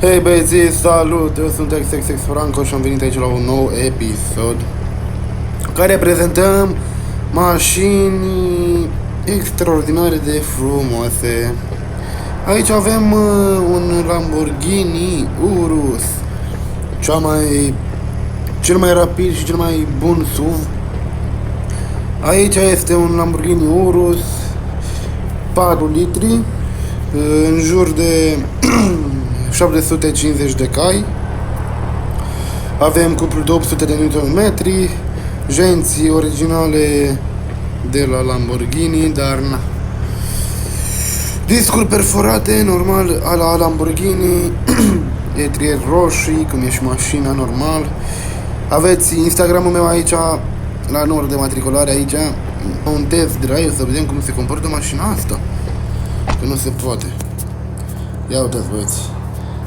Hei băieții, salut! Eu sunt XXX Franco și am venit aici la un nou episod care prezentăm mașini extraordinare de frumoase. Aici avem un Lamborghini Urus, cel mai rapid și cel mai bun SUV. Aici este un Lamborghini Urus 4 litri, în jur de 750 de cai. Avem cuplu de 800 de Nm, jenții originale de la Lamborghini, dar na. Discuri perforate, normal, a la Lamborghini, etrieri roșii, cum e și mașina, normal. Aveți Instagramul meu aici, la numărul de matriculare aici, un test drive, să vedem cum se comportă mașina asta. Că nu se poate. Ia uitați, băieți.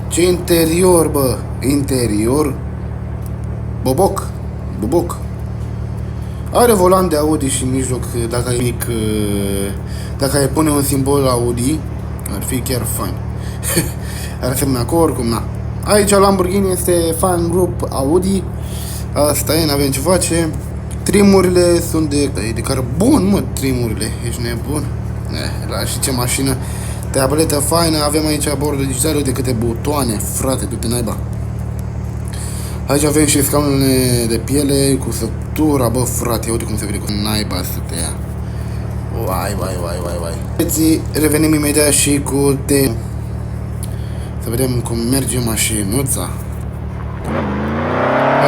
Ce interior, bă! Interior boboc. Are volan de Audi și în mijloc, dacă e mic, dacă ai pune un simbol Audi, ar fi chiar fain. Ar semna cu oricum, na. Aici Lamborghini este fan group Audi. Asta e, n-avem ce face. Trimurile sunt de carbon, mă, trimurile. Ești nebun? La și ce mașină. Tabletă faină, avem aici bordul digital de câte butoane, frate, du-te naiba. Aici avem și scaunele de piele cu săptura, bă, frate, uite cum se vede cu naiba să te ia. Vai. Revenim imediat și cu să vedem cum merge mașinuța.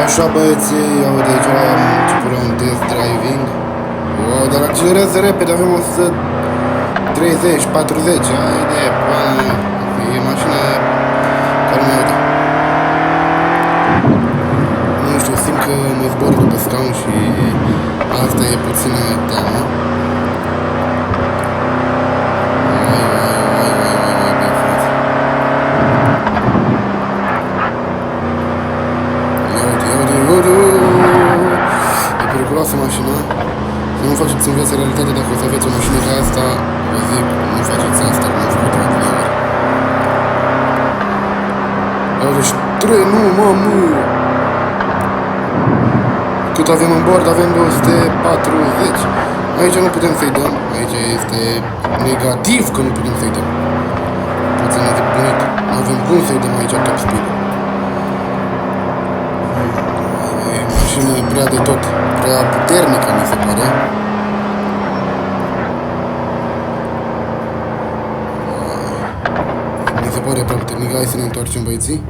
Așa, băieții, ia uite aici am început la un test driving. Wow, dar accelerează repede, avem 130, 40, haide, e mașina care mi-a uite. Nu știu, simt că mă zbor după scaun și asta e puțină teamă. E periculoasă mașina. Să nu faceți în viața realitate, dacă o să aveți o mașină ca asta, vă zic, nu faceți asta, cum am făcut-o de ori. Deci, nu, mamă! Cât avem în bord? Avem 240. Aici nu putem să-i dăm. Aici este negativ că nu putem să-i dăm. Puțin nebunit. Nu avem cum să-i dăm aici top speed. E mașină prea de tot. Prea puternică, mi se pare. Mi se pare prea puternică. Hai să ne întoarcem, băieții.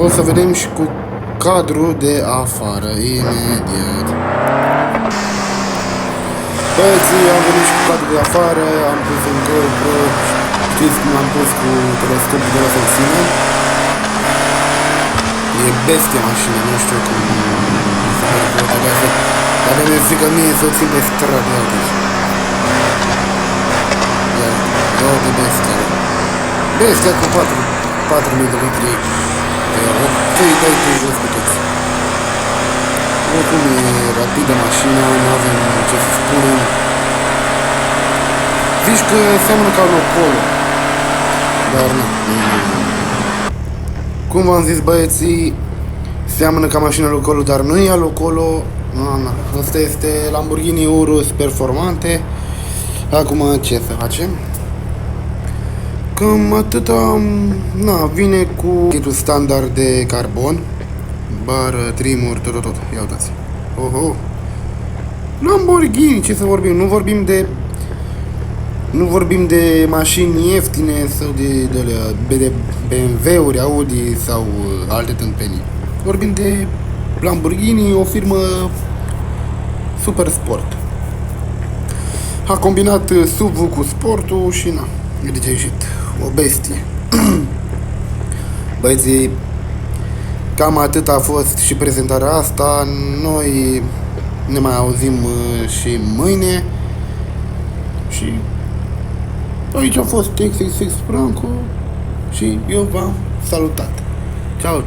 O să vedem și cu cadrul de afară, imediat. Băieții, am venit și cu cadrul de afară, am pus un GoPro, știți cum am pus cu telescopul de la secțiune. E bestie mașină, nu știu cum se pare că o să dea, dar mi-e frică mie să o țin pe stradă, iată. Ia de bestia. Bestia cu 4.000 de litri. Te-i dai tu jos cu toți. Oricum e rapidă mașina, nu avem ce să spunem. Zici că seamănă ca Locolo. Dar nu. Cum v-am zis, băieții, seamănă ca mașina Locolo, dar nu e Locolo. Asta este Lamborghini Urus performante. Acum ce să facem? Cam atâta, vine cu kitul standard de carbon, bară, trimuri, tot, ia uitați. Lamborghini, ce să vorbim, nu vorbim de mașini ieftine sau de BMW-uri, Audi sau alte tâmpenii. Vorbim de Lamborghini, o firmă super sport. A combinat SUV-ul cu sportul și de ce a ieșit o bestie. Băieții, cam atât a fost și prezentarea asta. Noi ne mai auzim și mâine. Și aici a fost XXX Franco și eu v-am salutat. Ciao.